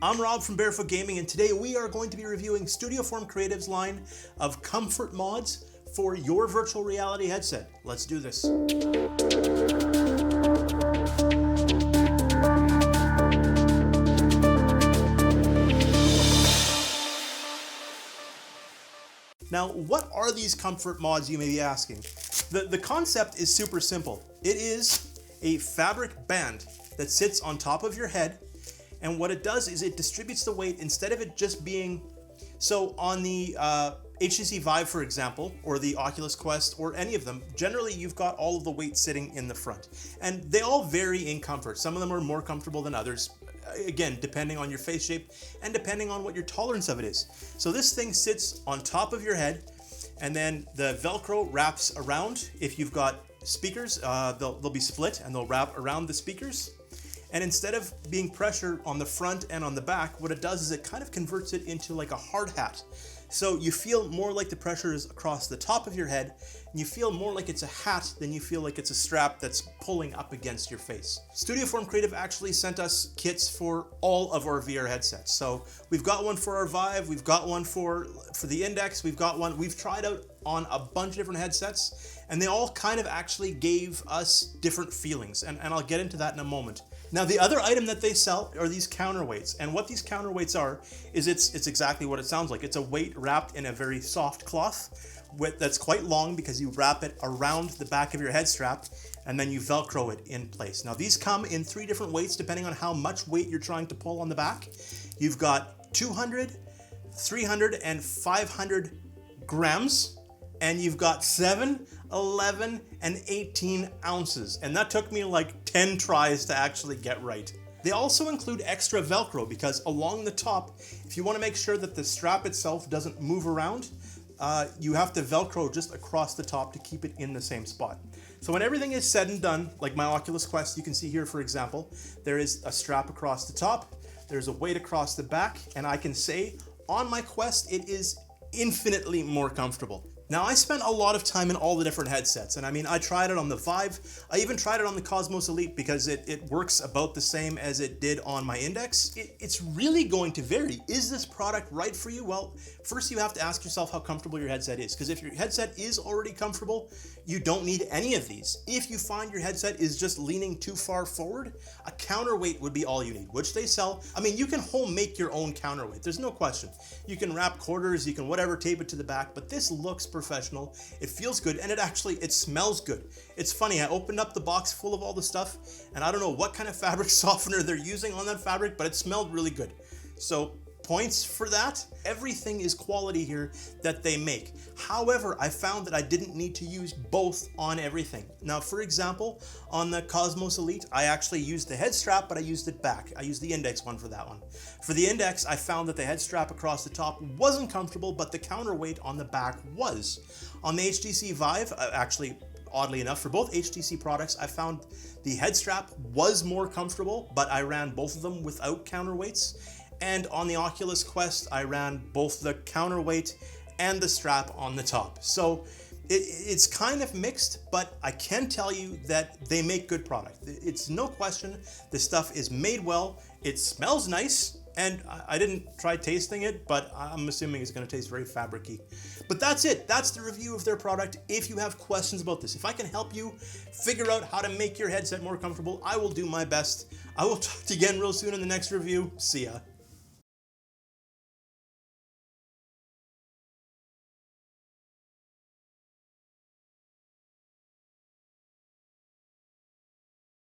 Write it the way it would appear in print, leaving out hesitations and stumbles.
I'm Rob from Barefoot Gaming, and today we are going to be reviewing Studioform Creative's line of comfort mods for your virtual reality headset. Let's do this. Now, what are these comfort mods, you may be asking? The concept is super simple. It is a fabric band that sits on top of your head, and what it does is it distributes the weight instead of it just being, so on the HTC Vive, for example, or the Oculus Quest, or any of them, generally you've got all of the weight sitting in the front. And they all vary in comfort. Some of them are more comfortable than others, again, depending on your face shape and depending on what your tolerance of it is. So this thing sits on top of your head, and then the Velcro wraps around. If you've got speakers, they'll be split and they'll wrap around the speakers. And instead of being pressure on the front and on the back, what it does is it kind of converts it into like a hard hat. So you feel more like the pressure is across the top of your head, and you feel more like it's a hat than you feel like it's a strap that's pulling up against your face. Studioform Creative actually sent us kits for all of our VR headsets. So we've got one for our Vive, we've got one for the Index, we've tried out on a bunch of different headsets, and they all kind of actually gave us different feelings, and I'll get into that in a moment. Now, the other item that they sell are these counterweights, and what these counterweights are is it's exactly what it sounds like. It's a weight wrapped in a very soft cloth that's quite long, because you wrap it around the back of your head strap and then you Velcro it in place. Now, these come in 3 different weights depending on how much weight you're trying to pull on the back. You've got 200, 300, and 500 grams, and you've got 7, 11, and 18 ounces. And that took me like 10 tries to actually get right. They also include extra Velcro, because along the top, if you want to make sure that the strap itself doesn't move around, you have to Velcro just across the top to keep it in the same spot. So when everything is said and done, like my Oculus Quest, you can see here, for example, there is a strap across the top, there's a weight across the back, and I can say on my Quest, it is infinitely more comfortable. Now, I spent a lot of time in all the different headsets, and I mean, I tried it on the Vive, I even tried it on the Cosmos Elite, because it works about the same as it did on my Index. It's really going to vary. Is this product right for you? Well, first you have to ask yourself how comfortable your headset is, because if your headset is already comfortable, you don't need any of these. If you find your headset is just leaning too far forward, a counterweight would be all you need, which they sell. I mean, you can home make your own counterweight, there's no question. You can wrap quarters, you can whatever, tape it to the back, but this looks professional, it feels good, and it smells good. It's funny, I opened up the box full of all the stuff, and I don't know what kind of fabric softener they're using on that fabric, but it smelled really good. So points for that. Everything is quality here that they make. However, I found that I didn't need to use both on everything. Now, for example, on the Cosmos Elite, I actually used the head strap, but I used it back. I used the Index one for that one. For the Index, I found that the head strap across the top wasn't comfortable, but the counterweight on the back was. On the HTC Vive, actually, oddly enough, for both HTC products, I found the head strap was more comfortable, but I ran both of them without counterweights. And on the Oculus Quest, I ran both the counterweight and the strap on the top. So it's kind of mixed, but I can tell you that they make good product. It's no question, this stuff is made well, it smells nice, and I didn't try tasting it, but I'm assuming it's going to taste very fabric-y. But that's it. That's the review of their product. If you have questions about this, if I can help you figure out how to make your headset more comfortable, I will do my best. I will talk to you again real soon in the next review. See ya.